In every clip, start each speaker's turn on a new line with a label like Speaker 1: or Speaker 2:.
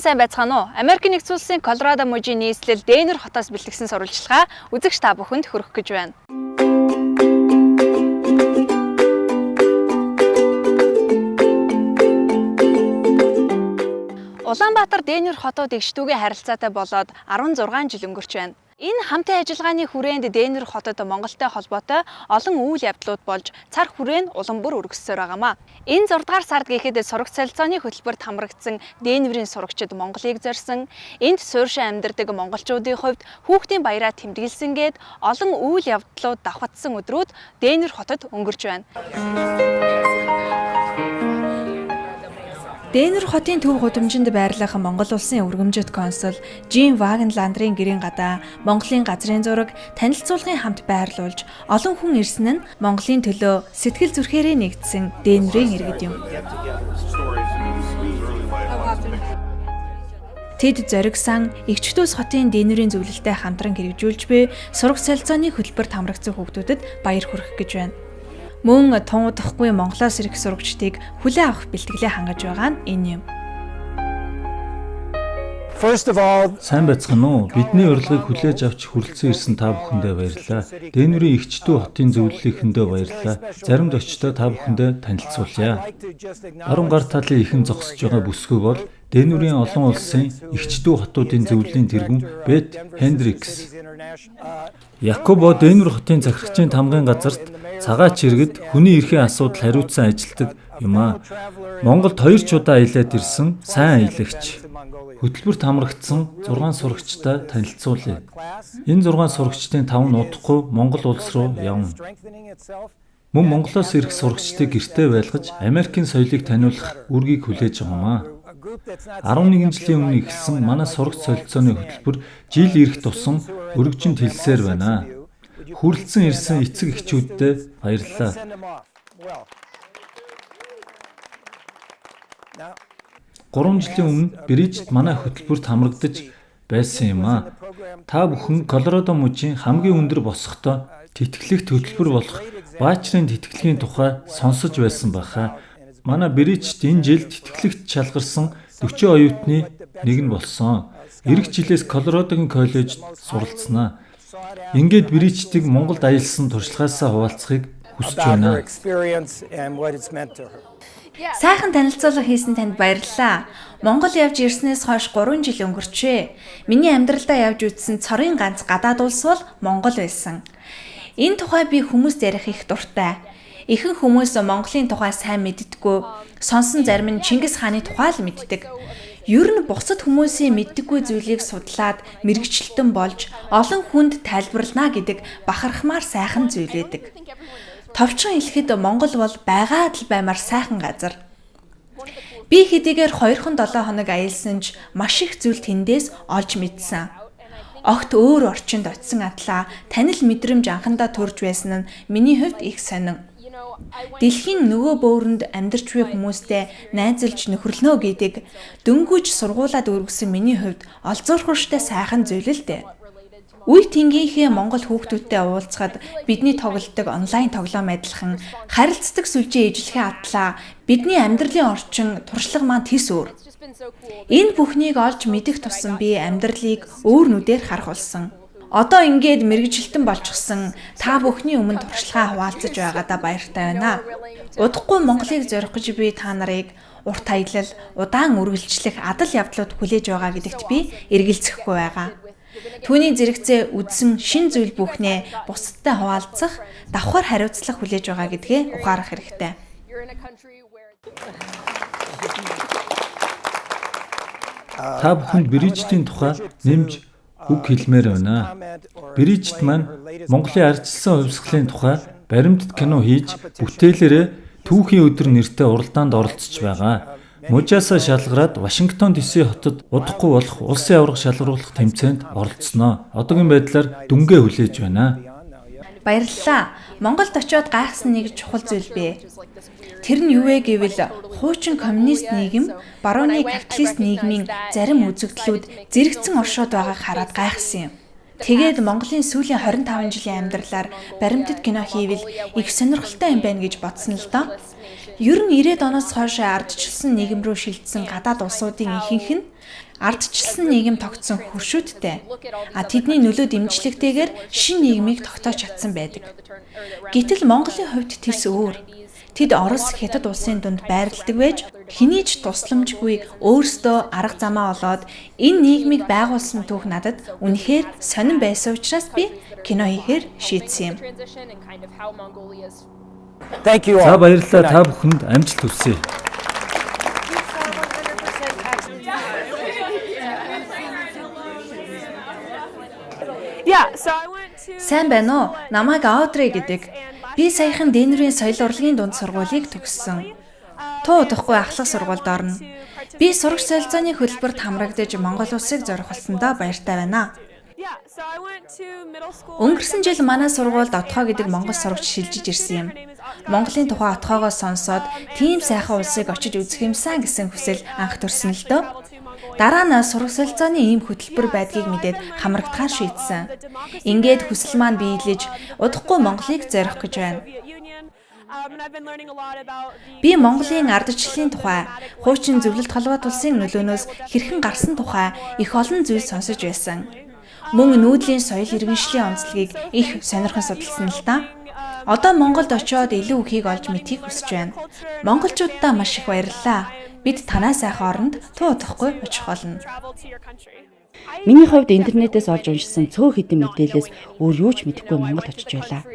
Speaker 1: сайн байцгаана уу? Америкийн нэгдсэн улсын Колорадо мужийн нийслэл Денвер хотоос бэлтгэсэн сурвалжлагаа үзэгч та бүхэнд хүргэх гэж байна. Улаанбаатар Денвер хотод эгчдүүгийн харилцаатай болоод 16 жил өнгөрч байна. Энэ хамтын ажиллагааны хүрээнд Денвер хотод Монголтой холбоотой олон үйл явдлууд болж цар хүрээн улам бүр өргөссөөр байгаамаа. Энэ 6 дугаар сард гэхэд сурагч солилцооны хөтөлбөрт хамрагдсан Денверийн сурагчид Монголыг зорьсон, энд суурьшин амьдардаг монголчуудын хувьд хүүхдийн баяраа тэмдэглэсэнгээд олон үйл явдлууд давхацсан өдрүүд Денвер хотод өнгөрч байна. Денвер хотын төв гудамжинд байрлах Монгол улсын өргөмжит консул Жин Вагенландрын гэрийн гадаа Монголын газрын зураг танилцуулгын хамт байрлуулж олон хүн ирсэн нь Монголын төлөө сэтгэл зүрхээрээ нэгдсэн Денверийн иргэд юм. Тэд зоригсан эгчдүүс хотын Денверийн зөвлөлтөд хамтран хэрэгжүүлж буй сурагч солилцооны хөтөлбөрт хамрагдсан хүүхдүүдэд баяр хүргэх гэж байна. Мөн тун удахгүй Монголоос ирэх сурагчдыг хүлээн авах бэлтгэлээ хангаж байгаа нь энэ юм.
Speaker 2: Сайн байцгаана уу? Бидний урилгыг хүлээж авч хүрэлцэн ирсэн та бүхэндээ баярлалаа. Денверийн эгчдүү хотын зөвлөлийнхөндөө баярлалаа. Заримд очтоо та бүхэндээ танилцуулъя. 10 гар талын ихэн зогсож байгаа бүсгүй бол Денверийн олон улсын эгчдүү хотуудын зөвлөлийн тэргүүн Бет Хендрикс. Якобо Денвер хотын захирагчийн тамгын газарт цагаач иргэд хүний эрхийн асуудал хариуцсан ажилтдаг юм аа. Монголд 2 удаа аялаад ирсэн сайн аялагч. Хөтөлбөрт хамрагдсан 6 сурагчтай танилцуулъя. Энэ 6 сурагчдын 5 нь удахгүй Монгол улс руу явна. Мөн Монголоос ирэх сурагчдыг гэртээ байлгаж Америкийн соёлыг таниулах үргийг хүлээж байгаамаа. 11 жилийн өмнө эхэлсэн манай сурагч солилцооны хөтөлбөр жил ирэх тусам өргөжинд хэлсээр байна. Хүрэлцэн ирсэн эцэг эхчүүддээ баярлалаа. 3 жилийн өмнө Бриджид манай хөтөлбөрт хамрагдаж байсан юм аа. Та бүхэн Колорадо мужийн хамгийн өндөр босготой тэтгэлэг хөтөлбөр болох баачрын тэтгэлгийн тухай сонсож байсан байхаа. Манай Бриджид энэ жил тэтгэлэгт шалгарсан 40 оюутны нэг нь болсон. Ирэх жилээс Колорадогийн коллежид суралцсанаа. Ингээд Бриджидийг Монголд аялсан туршлагаасаа хуваалцахыг хүсэж байна.
Speaker 1: Сайхан танилцуулга хийсэн танд баярлалаа. Монгол явж ирснээс хойш 3 жил өнгөрчээ. Миний амьдралдаа явж үзсэн цорын ганц гадаад улс бол Монгол байсан. Энэ тухай би хүмүүст ярих их дуртай. Ихэнх хүмүүс Монголын тухай сайн мэддэггүй, сонсон зарим нь Чингис хааны тухай л мэддэг. Ер нь бусад хүмүүсийн мэддэггүй зүйлийг судлаад мэрэгчлэлтэн болж олон хүнд тайлбарлана гэдэг бахархмаар сайхан зүйл байдаг. Товчхон хэлэхэд Монгол бол байгаад л баймаар сайхан газар. Би хэдийгээр 2-7 хоног аялсан ч маш их зүйл тэндээс олж мэдсэн. Огт өөр орчинд очисон атлаа танил мэдрэмж анхандаа төрж байсан нь миний хувьд их сонин. Дэлхийн нөгөө бөөрөнд амьдарч буй хүмүүстэй найзалж нөхөрлөнө гэдэг дөнгөж сургуулаад өргөсөн миний хувьд олзуурхуштай сайхан зүйл л дээ. Үе тэнгийнхээ Монгол хүүхдүүдтэй уулзахад бидний тоглодог онлайн тоглоом адилхан харилцдаг сүлжээ ижлэхээ атлаа бидний амьдралын орчин туршлага маань тис өөр. Энэ бүхнийг олж мэдэх тусам би амьдралыг өөр нүдээр харах болсон. Одоо ингээд мэрэгжилтэн болчихсон та бүхний өмнө туршлагаа хуваалцаж байгаадаа баяртай байна. Удахгүй Монголыг зорих гэж би та нарыг урт аялал, удаан үргэлжлэх адал явдлууд хүлээж байгаа гэдэгт би эргэлзэхгүй байгаа. Түүний зэрэгцээ үдсэн шин зүйл бүхнээ бусадтай хуваалцах, давхар хариуцлага хүлээж байгаа гэдгээ ухаарах хэрэгтэй.
Speaker 2: Та бүхэнд Бриджидийн тухай нэмж үг хэлмээр байна. Бриджид маань Монголын ардчилсан хувьсгалын тухай баримтат кино хийж бүтээлээрээ түүхийн өдөр нэртэй уралдаанд оролцож байгаа. Мужаасаа шалгараад Вашингтон ДС хотод удахгүй болох улсын аварга шалгаруулах тэмцээнд оролцсноо. Одоогийн байдлаар дүнгээ хүлээж байна.
Speaker 1: Баярлалаа. Монголд очиод гайхсан нэг чухал зүйл бий. Тэр нь юу вэ гэвэл хуучин коммунист нийгэм, барууны капиталист нийгмийн зарим үзэгдлүүд зэрэгцэн оршоод байгааг хараад гайхсан юм. Тэгээд Монголын сүүлийн 25 жилийн амьдралаар баримтат кино хийвэл их сонирхолтой юм байна гэж бодсон л доо. Ер нь 90-ад оноос хойш ардчилсан нийгэм рүү шилжсэн гадаад улсуудын ихэнх нь Ардчилсан нийгэм тогтсон хөршүүдтэй. Тэдний нөлөө дэмжлэгтэйгээр шинэ нийгмийг тогтоож чадсан байдаг. Гэтэл Монголын хувьд тэрс өөр. Тэд Орос, Хятад улсын дунд байрладаг байж хэний ч тусламжгүй өөрсдөө арга замаа олоод энэ нийгмийг байгуулсан түүх надад үнэхээр сонирн байсан учраас би кино хийхээр шийдсэн юм.
Speaker 2: За баярлалаа, та бүхэнд амжилт хүсье.
Speaker 1: Сайн байна уу? Намайг Аудрey гэдэг. Би саяхан Денверийн соёл урлагийн дунд сургуулийг төгссөн. Туу удахгүй ахлах сургуульд орно. Би сурагч солилцооны хөтөлбөрт хамрагдаж Монгол улсыг зорих болсондоо баяртай байна. Өнгөрсөн жил манай сургуульд отгоо гэдэг монгол сурагч шилжиж ирсэн юм. Монголын тухай отгоогоо сонсоод тийм сайхан улсыг очиж үзэх юмсан гэсэн хүсэл анх төрсөн л дөө. Дараа нь сурагч солилцооны ийм хөтөлбөр байдгийг мэдээд хамрагдахаар шийдсэн. Ингээд хүсэл маань биелэж удахгүй Монголыг зорих гэж байна. Би Монголын ардчлалын тухай, хуучин зөвлөлт холбоот улсын нөлөөнөөс хэрхэн гарсан тухай их олон зүйл сонсож байсан. Мөн нүүдлийн соёл иргэншлийн онцлогийг их сонирхон судалсан л та. Одоо Монголд очиод илүү ихийг олж мэдхийг хүсэж байна. Монголчуудаа маш их баярлалаа. Бид танаа сайхан оронд туу удахгүй очих болно.
Speaker 3: Миний хувьд интернетээс олж уншсан цөөх хэдэн мэдээлэлээс өөр юу ч мэдэхгүй Монгол очиж байлаа.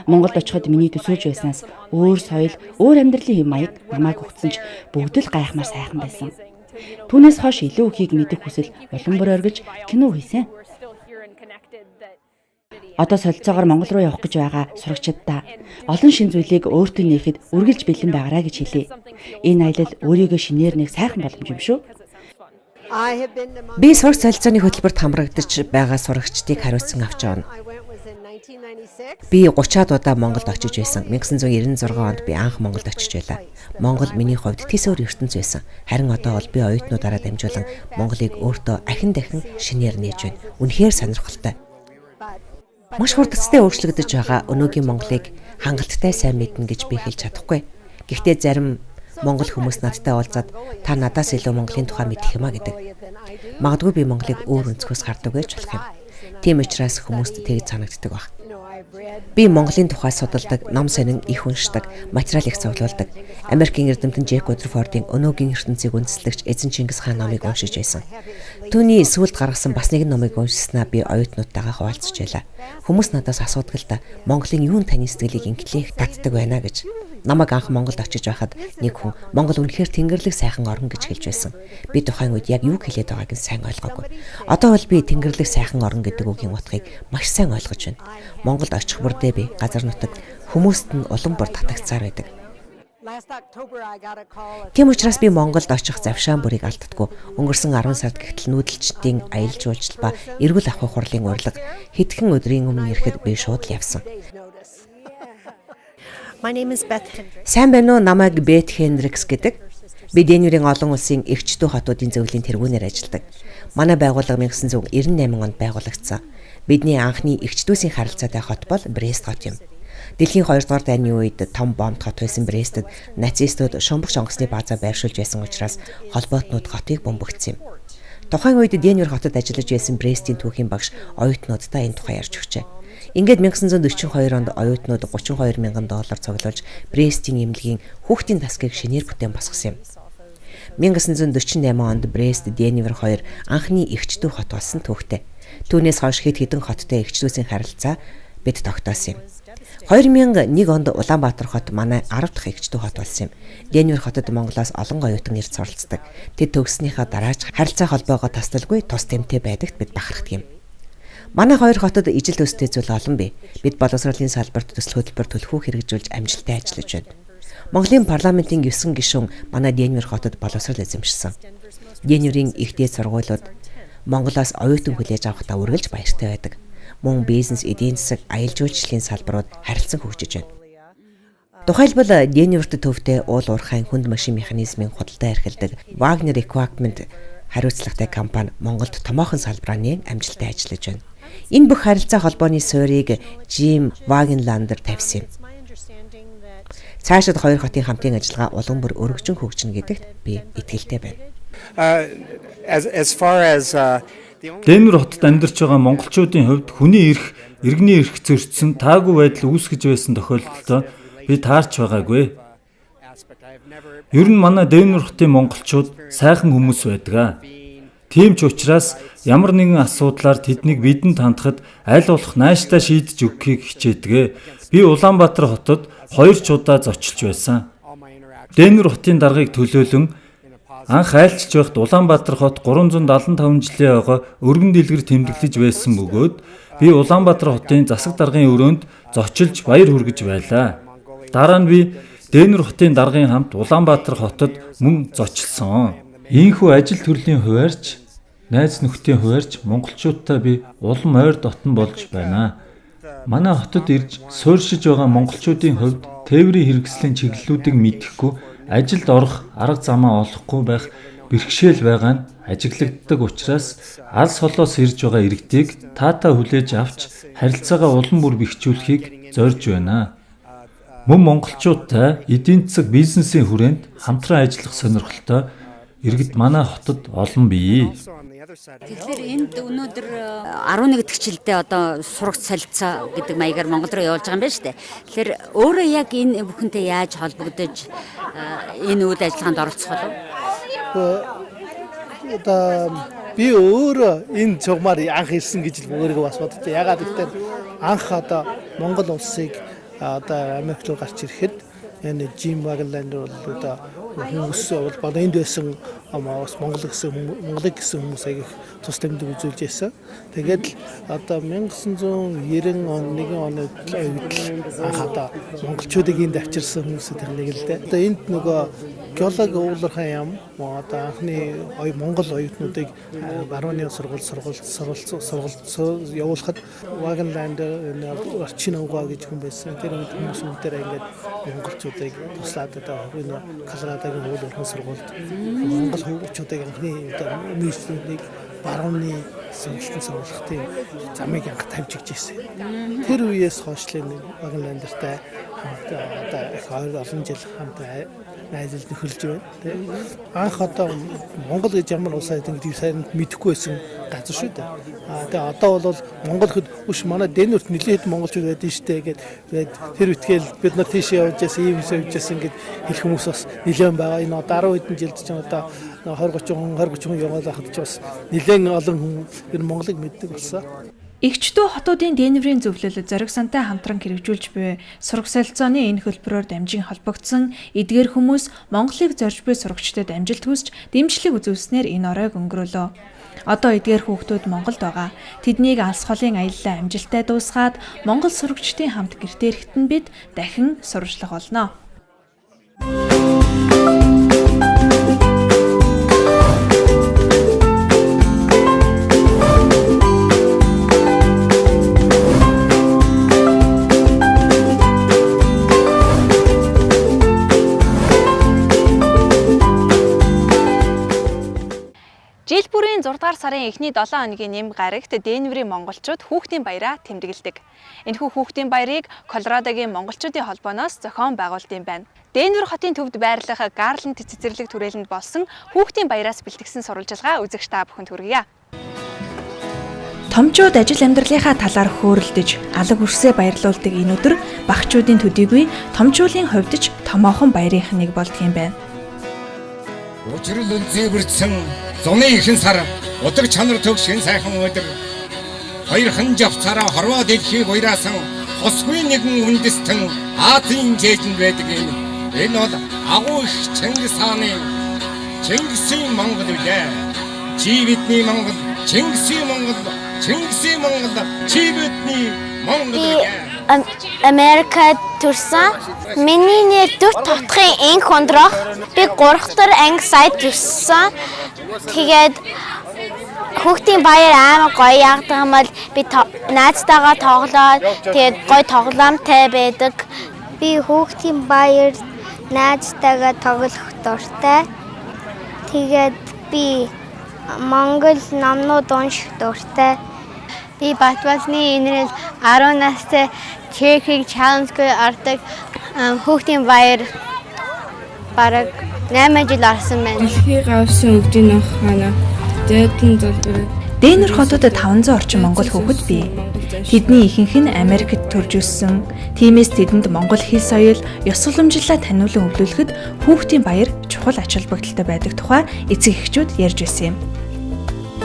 Speaker 3: Монголд очиход миний төсөөлж байснаас өөр соёл, өөр амьдралын хэм маяг намайг өгсөн ч бүгд л гайхмаар сайхан байсан. Түүнээс хойш илүү ихийг мэдэх хүсэл улам бүр оргиж кино хийсэн. Одоо солилцоогоор Монгол руу явах гэж байгаа сурагчдаа олон шин зүйлийг өөртөө нээхэд үргэлж бэлэн байгаарай гэж хэлье. Энэ аялал өөрийгөө шинээр нэг сайхан боломж юм шүү.
Speaker 4: Би сурагч солилцооны хөтөлбөрт хамрагдаж байгаа сурагчдыг хариуцсан авч явна. Би 30-аад удаа Монголд очиж байсан. 1996 онд би анх Монголд очиж байлаа. Монгол миний хувьд тис өөр ертөнц байсан. Харин одоо бол би оюутнуудаараа дамжуулан Монголыг өөртөө ахин дахин шинээр нээж байна. Үнэхээр сонирхолтой. Маш хурдцтай өөрчлөгдөж байгаа өнөөгийн Монголыг хангалттай сайн мэднэ гэж би хэлж чадахгүй. Гэхдээ зарим монгол хүмүүс надтай уулзаад та надаас илүү Монголын тухай мэдэх юмаа гэдэг. Магадгүй би Монголыг өөр өнцгөөс хардаг байж болох юм. Тийм учраас хүмүүст тэгж санагддаг баг. Би Монголын тухай судалдаг, ном сонин их уншдаг, материал их цуглуулдаг. Америкийн эрдэмтэн Джек Рутherfordын Өнөөгийн ертөнцийг үндэслэгч Эзэн Чингис хаан номыг уншиж байсан. Түүний сүүлд гаргасан бас нэгэн номыг уншснаа би оюутнуудтайгаа хуваалцаж байлаа. Хүмүүс надаас асуудаг л да, Монголын юун таны сэтгэлийг инглих татдаг байна гэж. Намайг анх Монголд очиж байхад нэг хүн Монгол үнэхээр тэнгэрлэг сайхан орн гэж хэлж байсан. Би тухайн үед яг юу хэлээд байгааг нь сайн ойлгоогүй. Одоо бол би тэнгэрлэг сайхан орн гэдэг үгийн утгыг маш сайн ойлгож байна. Монголд очих бүрдээ би газар нутаг хүмүүст нь улам бүр татагцаар байдаг. Тийм учраас би Монголд очих завшаан бүрийг алддаггүй. Өнгөрсөн 10 сард гэтэл нүүдэлчдийн аялал жуулчлал ба эргүүл авах хурлын урилга хэдхэн өдрийн өмнө ирэхэд би шууд л явсан. Сайн байна уу? Намайг Бет Хендрикс гэдэг. Би Денверийн олон улсын эрчдүү хотуудын зөвлөлийн тэргүүнээр ажилладаг. Манай байгууллага 1998 онд байгуулагдсан. Бидний анхны эрчдүүсийн харилцаатай хот бол Брест хот юм. Дэлхийн 2 дугаар дайны үед том бомб хот байсан Брестэд нацистууд шумбагч онгоцны баазаа байршуулж байсан учраас холбоотнууд хотыг бомбогдсон юм. Тухайн үед Денвер хотод ажиллаж байсан Брестийн түүхийн багш оюутнуудтай энэ тухай ярьж өгчээ. Ингээд 1942 онд оюутнууд $32,000 цуглуулж Брестийн эмнэлгийн хүүхдийн тасгийг шинээр бүтээн босгосон юм. 1948 онд Брест Денвер 2 анхны эрчдүү хот болсон түүхтэй. Түүнээс хойш хэд хэдэн хоттой эрчдүүсийн харилцаа бид тогтоосон юм. 2001 онд Улаанбаатар хот манай 10 дахь эрчдүү хот болсон юм. Денвер хотод Монголоос олон оюутан ирж суралцдаг. Тэд төгссөнийхөө дараач харилцаа холбоогоо тасдалгүй тус тэмтэй байдагт бид бахархдаг юм. Манай хоёр хотод ижил төстэй зүйл олон бий. Бид боловсролын салбарт төсөл хөтөлбөр төлхөө хэрэгжүүлж амжилттай ажиллаж байна. Монголын парламентын 9 гишүүн манай Денвер хотод боловсрол эзэмшсэн. Денверийн их дээд сургуулиуд Монголоос оюутан хүлээж авахдаа үргэлж баяртай байдаг. Мөн бизнес, эдийн засаг, аялал жуулчлалын салбарууд харилцан хөгжиж байна. Тухайлбал Денверт төвтэй уул уурхайн хүнд машин механизмын худалдаа эрхэлдэг Wagner Equipment хариуцлагатай компани Монголд томоохон салбарын амжилттай ажиллаж байна. Энэ бүх харилцаа холбооны суурийг Жим Вагенландер тавьсан юм. Цаашид хоёр хотын хамтын ажиллагаа улам бүр өргөжин хөгжинэ гэдэгт би итгэлтэй байна.
Speaker 5: As far as
Speaker 2: Денвер хотод амьдарч байгаа монголчуудын хувьд хүний эрх, иргэний эрх зөрчсөн таагүй байдал үүсгэж байсан тохиолдолд би таарч байгаагүй. Ер нь манай Денвер хотын монголчууд сайхан хүмүүс байдаг. Тийм ч учраас ямар нэгэн асуудлаар тэднийг бидэнд хандахад аль болох нааштай шийдэж өгөхийг хичээдэг. Би Улаанбаатар хотод 2 ч удаа зочилж байсан. Денвер хотын даргаыг төлөөлөн анх айлчилж байхад Улаанбаатар хот 375 жилийн ойгоо өргөн дэлгэр тэмдэглэж байсан бөгөөд би Улаанбаатар хотын засаг даргын өрөөнд зочилж баяр хүргэж байлаа. Дараа нь би Денвер хотын даргын хамт Улаанбаатар хотод мөн зочилсон. Ийхүү ажил төрлийн хуваарьч, найз нөхдийн хуваарьч монголчуудтай би улам ойр дотн болж байна. Манай хотод ирж суурьшиж байгаа монголчуудын хувьд тээврийн хэрэгслийн чиглэлүүдийг мэдэхгүй, ажилд орох арга замаа олохгүй байх бэрхшээл байгаа нь ажиглагддаг учраас алс холоос ирж байгаа иргэдийг таатаа хүлээж авч харилцаагаа улам бүр бэхжүүлэхийг зорж байна. Мөн монголчуудтай эдийн засаг бизнесийн хүрээнд хамтран ажиллах сонирхолтой иргэд манай хотод олон бий.
Speaker 6: Тэгэхээр энд өнөөдөр 11 дахь жилдээ одоо сурагч солилцоо гэдэг маягаар Монгол руу явуулж байгаа юм байна шүү дээ. Тэгэхээр өөрөө яг энэ бүхэнтэй яаж холбогдож энэ үйл ажиллагаанд оролцох болов?
Speaker 7: Одоо би өөрөө энэ цугмаар анх ирсэн гэж өөрийгөө бас бодож байна. Ягаад гэвэл анх одоо Монгол улсыг одоо Америк руу гарч ирэхэд энэ Жим Вагланд бол одоо хүмүүс бол энд байсан Монголыг гэсэн хүмүүс аяг тус тэмдэг үзүүлж байсан. Тэгээд одоо 1991 оны анх одоо монголчуудыг энд авчирсан хүмүүсүүд нэг л дээ. Одоо энд нөгөө геолог уулархан юм одоо анхны Монгол оюутнуудыг барууны сургууль явуулахад Вагланд энэ Орчинова гэж хүн байсан. Тэр хүмүүс үнээр ингээд монголчуудыг туслаад одоо энэ Колорадогийн уулархан сургуульд монгол хүүхдүүдийг анхны university-ийг барууны сургалтын тийм замыг анх тавьж өгч ирсэн. Тэр үеэс хойшлын Вагландтай одоо их олон жил хамт найзлж нөхөрлж байна. Анх одоо Монгол гэж ямар улс гэдэг сайн мэдэхгүй байсан газар шүү дээ. Тэгээ одоо бол Монгол хэд үш манай Денверт нэлээд монголчууд байдсан шүү дээ гэдэг тэр үтгэл бид нар тийш явж яасан ийм явж яасан гэд хэлэх хүмүүс бас нэлээд байгаа. Энэ 10 хэдэн жилд ч одоо 20 30 яваад байхад ч бас нэлээд олон хүн ер нь Монголыг мэддэг болсон.
Speaker 1: Игчдүү хотуудын Денверийн зөвлөлөд зориг сантай хамтран хэрэгжүүлж буй сураг солилцооны энэ хөлбөрөөр дамжин холбогдсон эдгээр хүмүүс Монголыг зорж буй сурагчдад амжилт хүсч дэмжлэг үзүүлснээр энэ оройг өнгөрөөлөө. Одоо эдгээр хүүхдүүд Монголд байгаа. Тэднийг алс холын аяллаа амжилттай дуусгаад Монгол сурагчдын хамт гэртээ ирэхэд нь бид дахин сурвалжлах болно. Жил бүрийн 6 дугаар сарын эхний 7 хоногийн нэм гарагт Денверийн монголчууд хүүхдийн баяраа тэмдэглэдэг. Энэхүү хүүхдийн баярыг Колорадогийн монголчуудын холбооноос зохион байгуулт юм байна. Денвер хотын төвд байрлах Гарланд цэцэрлэг түрээлэнд болсон хүүхдийн баяраас бэлтгэсэн сурвалжилгаа үзэгч та бүхэнд хүргье. Томчууд ажил амьдралынхаа талаар хөөрөлдөж, алга хүрсээ баярлуулдаг энэ өдөр багчуудын төдийгүй томчуудын хувьд ч томоохон баярынх нэг болдго юм байна.
Speaker 8: Учрал зэвэрсэн зуны ихэнх сар удаг чанар төг шин сайхан өдөр хоёрхан жавцаараа хорвоо дэлхийг уйраасан хосгүй нэгэн үндэстэн Азийн жээжинд байдаг юм. Энэ бол агуу их Чингис хааны Чингисийн Монгол үлээ. Чи бидний Монгол, Чингисийн Монгол, Чингисийн Монгол, чи бидний Монгол үлээ.
Speaker 9: Америкад төрсөн. Миний нэр Дүр Тотхын энх хондрох. Би 3 дахь анги сая төрсөн. Тэгээд хүүхдийн баяр амар гоё яадаг юм бол би найзтайгаа тоглоод тэгээд гоё тоглоомтой байдаг. Би хүүхдийн баяр найзтайгаа тоглох дуртай. Тэгээд би Монгол номнууд унших дуртай. Би Батбасны энэс 10 настай Чехийг чаленжгүй ордог хүүхдийн баяр бараг 8 жил орсон байна.
Speaker 5: Дэлхийг авсан өвдөний хаана дээдэн залбираа.
Speaker 1: Дэнүр хотод 500 орчим монгол хүүхэд бий. Тэдний ихэнх нь Америкт төрж өссөн. Тиймээс тэдэнд монгол хэл соёл, ёс сурвалжлаа таниулан өвлүүлэхэд хүүхдийн баяр чухал ач холбогдолтой байдаг тухай эцэг эхчүүд ярьж байсан юм.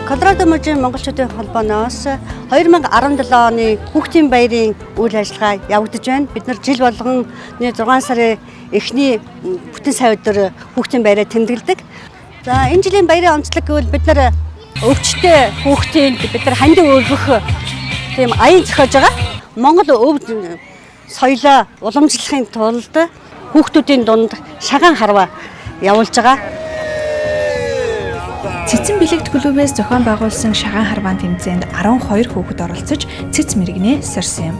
Speaker 10: Колорадо мужийн монголчуудын холбооноос 2017 оны хүүхдийн баярын үйл ажиллагаа явагдаж байна. Бид нар жил болгон 6 сарын эхний бүтэн сая өдөр хүүхдийн баяраа тэмдэглэдэг. За энэ жилийн баярын онцлог гэвэл бид нар өвчтэй хүүхдийн бид нар хандив өргөх тийм аян зохиож байгаа. Монгол өв соёлоо уламжлахын тулд хүүхдүүдийн дунд шагаан харва явуулж байгаа.
Speaker 1: Цэцэн бэлэгт клубээс зохион байгуулсан шагаан харваан тэмцээнд 12 хүүхэд оролцож цэц мэрэгнээ сорьсон юм.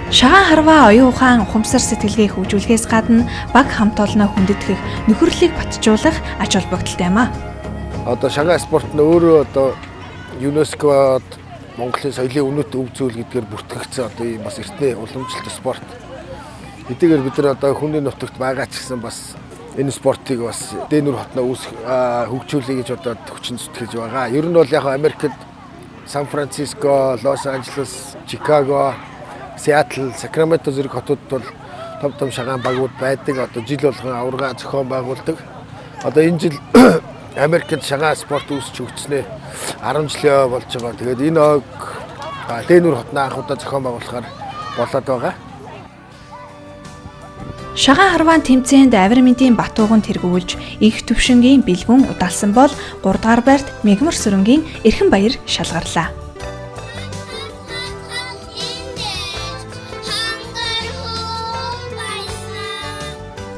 Speaker 1: Шагаан харваа оюун ухаан ухамсар сэтгэлгээ хөгжүүлэхээс гадна баг хамт олноо хүндэтгэх, нөхөрлөлийг батжуулах ач холбогдолтой юм а.
Speaker 11: Одоо шагаан спорт нь өөрөө одоо ЮНЕСКОд Монголын соёлын үнэт өв зүйл гэдгээр бүртгэгдсэн одоо ийм бас эртний уламжлалт спорт. Эдгээр бид нар одоо хүний нутагт байгаа ч гэсэн бас энэ спортыг бас Дэнүр хотноо хөгжүүлэе гэж одоо хүчин зүтгэж байгаа. Ер нь бол яг Америкт Сан Франциско, Лос Анжелес, Чикаго, Сиэтл, Сакраменто зэрэг хотуудад бол том шагаан багууд байдаг. Одоо жил болгон аварга зохион байгуулдаг. Одоо энэ жил Америкт шагаан спорт үүсч хөгжснээ 10 жил болж байгаа. Тэгээд энэ ойг Дэнүр хотноо анх удаа зохион байгуулахаар болоод байгаа.
Speaker 1: Шагаан харваан тэмцээнд авир мэдийн Батууган тэргүүлж их төвшингийн бэлгүн удаалсан бол 3 дугаар байрт Мегмар Сүрэнгийн Эрхэн баяр шалгарлаа.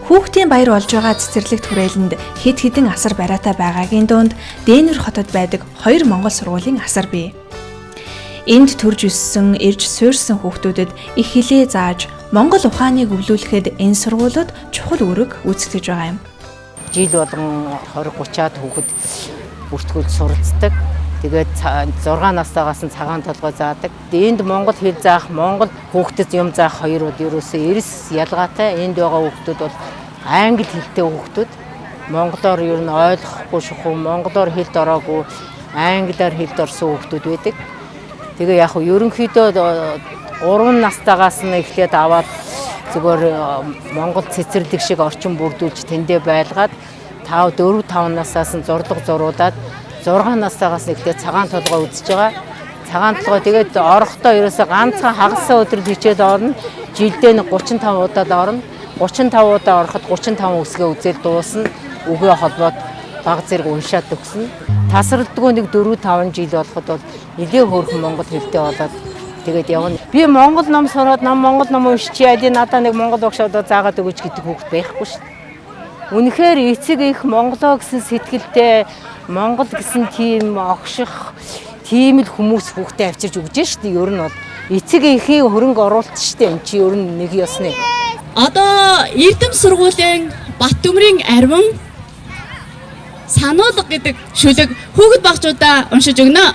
Speaker 1: Хүүхдийн баяр болж байгаа цэцэрлэгт хүрээлэнд хэд хэдэн асар бариатай байгаагийн дунд Дэнүр хотод байдаг 2 монгол сургуулийн асар бий. Энд төрж өссөн, ирж суурьсан хүүхдүүдэд их хэлээ зааж монгол ухааныг өвлүүлэхэд энэ сургуулиуд чухал үүрэг үүсгэж байгаа юм.
Speaker 12: Жил болгон 20-30-аад хүүхэд бүртгүүлж суралцдаг. Тэгээд 6 настайгаас нь цагаан толгой заадаг. Энд монгол хэл заах, монгол хүүхдэд юм заах хоёр бол ерөөсөө эрс ялгаатай. Энд байгаа хүүхдүүд бол англи хэлтэй хүүхдүүд. Монголоор ер нь ойлгохгүй шухуу, монголоор хэлд ороогүй, англиар хэлд орсон хүүхдүүд байдаг. Тэгээ яг нь ерөнхийдөө 3 настайгаас нь эхлээд аваад зүгээр монгол цэцэрлэг шиг орчин бүрдүүлж тэндээ байлгаад 4-5 наснаас нь зурлаг зуруудаад 6 настайгаас нь эхлээд цагаан толгой үзэж байгаа. Цагаан толгой тэгээд орохдоо ерөөсөө ганцхан хагасаа өдрөд хичээд орно. Жилдээ нэг 35 удаад орно. 35 удаа ороход 35 үсгээ үзэл дуусна. Үгээ холбоод баг зэрэг уншаад өгсөн. Тасралтгүй нэг 4-5 жил болоход бол нэлээд хөөрхөн монгол хэлтэй болоод тэгээд явна. Би монгол ном сураад монгол ном уншчихъя. Надаа нэг монгол багш одоо заагаад өгөөч гэдэг хүүхэд байхгүй шүү дээ. Үнэхээр эцэг их монголоо гэсэн сэтгэлтэй, монгол гэсэн тийм огших, тийм л хүмүүс хүүхдээ авчирч өгч шүү дээ. Ер нь бол эцэг эхийн хөрөнгө оруулалт шүү дээ. Энд чи ер нь нэг ёсны.
Speaker 5: Одоо Эрдэм сургуулийн Баттөмрийн арвин сануулга гэдэг шүлэг хүүхэд багчуудаа уншиж өгнө.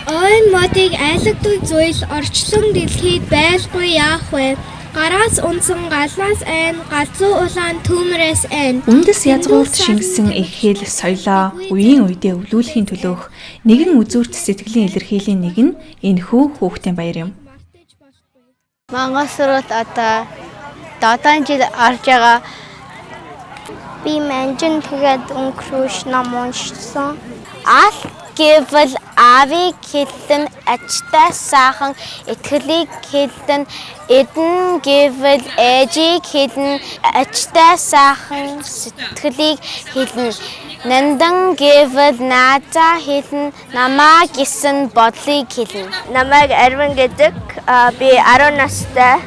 Speaker 9: Ой модыг айлгдаг зүйл орчлон дэлхийд байлгүй яах вэ? Гараас унсан галнаас айн, галзуу улаан төмрөөс айн.
Speaker 1: Үндэс язгуурт шингэсэн их хэл соёлоо үеийн үедээ өвлүүлэхийн төлөөх нэгэн үзүүрт сэтгэлийн илэрхийллийн нэг нь энэхүү хүүхдийн баяр юм.
Speaker 9: Монгол сургуульд одоо 7 жил орж байгаа. Би манжин тэгээд өнгөрөөш ном уншсан. Ал гэвэл аавыг хэлэн ачтай сайхан итгэлийг хэлэн эдэн гэвэл ээжийг хэлэн ачтай сайхан сэтгэлийг хэлэн нандан гэвэл наазаа хэлэн намаа гэсэн бодлыг хэлэн. Намайг Арвин гэдэг. Би 10 настай.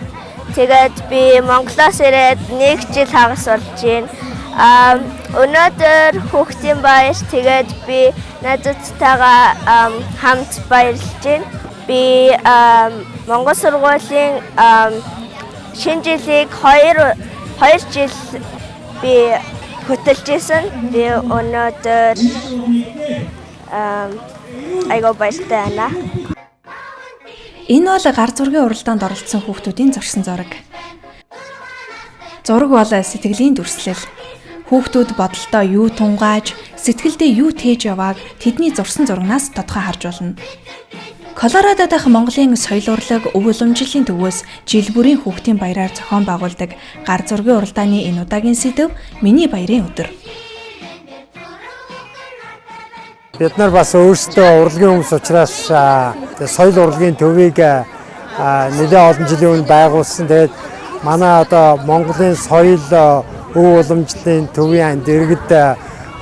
Speaker 9: Тэгээд би Монголоос ирээд 1 жил хагас болж байна. Өнөөдөр хүүхдийн баяр тэгээд би найзуудтайгаа хамт баярлж байна. Би Монгол сургуулийн шинэ жилийг 2 жил би хөтөлж исэн. Би өнөөдөр айгаа баяртай байна.
Speaker 1: Энэ бол гар зургийн уралдаанд оролцсон хүүхдүүдийн зурсан зураг. Зураг бол сэтгэлийн дүрслэл. Хүүхдүүд бодолдоо юу тунгааж, сэтгэлдээ юу тээж явааг тэдний зурсан зурагнаас тодорхой харж болно. Колорадо дахь Монголын соёл урлаг өв уламжлалын төвөөс жил бүрийн хүүхдийн баяраар зохион байгуулдаг гар зургийн уралдааны энэ удаагийн сэдэв миний баярын өдөр.
Speaker 13: Бид нар бас өөрсдөө урлагийн хүмүүс учраас соёл урлагийн төвийг нэлээд олон жилийн өмнө байгуулсан. Тэгээд манай одоо Монголын соёл өв уламжлалын төвийн дэргэд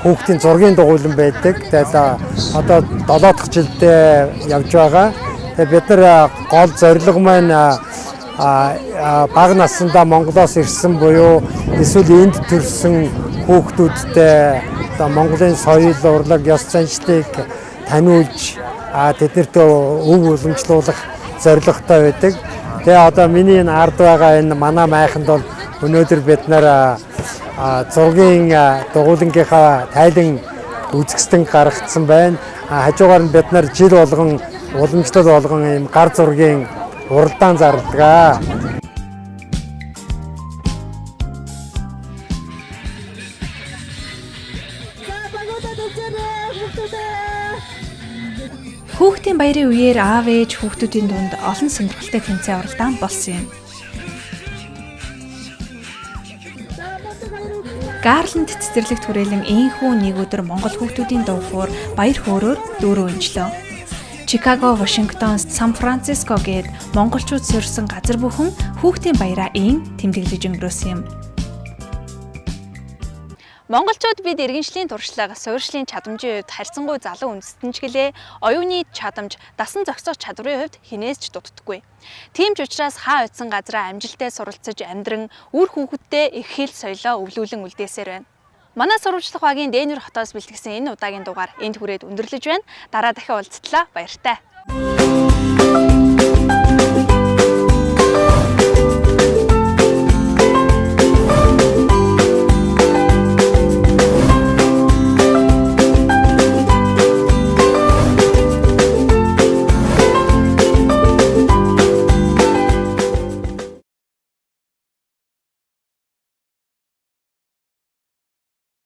Speaker 13: хүүхдийн зургийн дугуйлан байдаг. Тэгээд одоо 7 дахь жилдээ явж байгаа. Тэгээд бид нар гол зорилго маань бага насндаа Монголоос ирсэн буюу эсвэл энд төрсэн хүүхдүүдтэй одоо Монголын соёл урлаг ёс заншлыг таниулж тэднэрт өв уламжлуулах зорилготой байдаг. Тэгээ одоо миний энэ ард байгаа энэ манай майханд бол өнөөдөр бид нар зургийн дугуйлангийнхаа тайлан үзэсгэлэн гаргацсан байна. Хажуугаар нь бид нар жил болгон уламжлал болгон ийм гар зургийн уралдаан зарладаг.
Speaker 1: Хүүхдийн баярын үеэр аав ээж хүүхдүүдийн дунд олон сонирхолтой тэмцээн уралдаан болсон юм. Гарланд цэцэрлэгт хүрээлэн энхүү нэг өдөр Монгол хүүхдүүдийн дууфуур баяр хөөрөөр дүүрэн өнчлөө. Чикаго, Вашингтон, Сан Франциско гээд монголчууд суурьсан газар бүхэн хүүхдийн баяраа тэмдэглэж өнгөрөөсөн юм. Монголчууд бид иргэншлийн туршлага, суурьшлийн чадамжийн хувьд харьцангуй залуу үндэстэнчгэлээ оюуны чадамж, дасан зохицох чадварын хувьд хинээс ч дутдаггүй. Тийм ч учраас хаа утсан газараа амжилттай суралцаж амьдран үр хүүхэдтэй их хэл соёлоо өвлүүлэн үлдээсээр байна. Манай сурвалжлах багийн Дээнүр хотоос бэлтгэсэн энэ удаагийн дугаар энд хүрээд өндөрлөж байна. Дараа дахин уулзтлаа баяртай.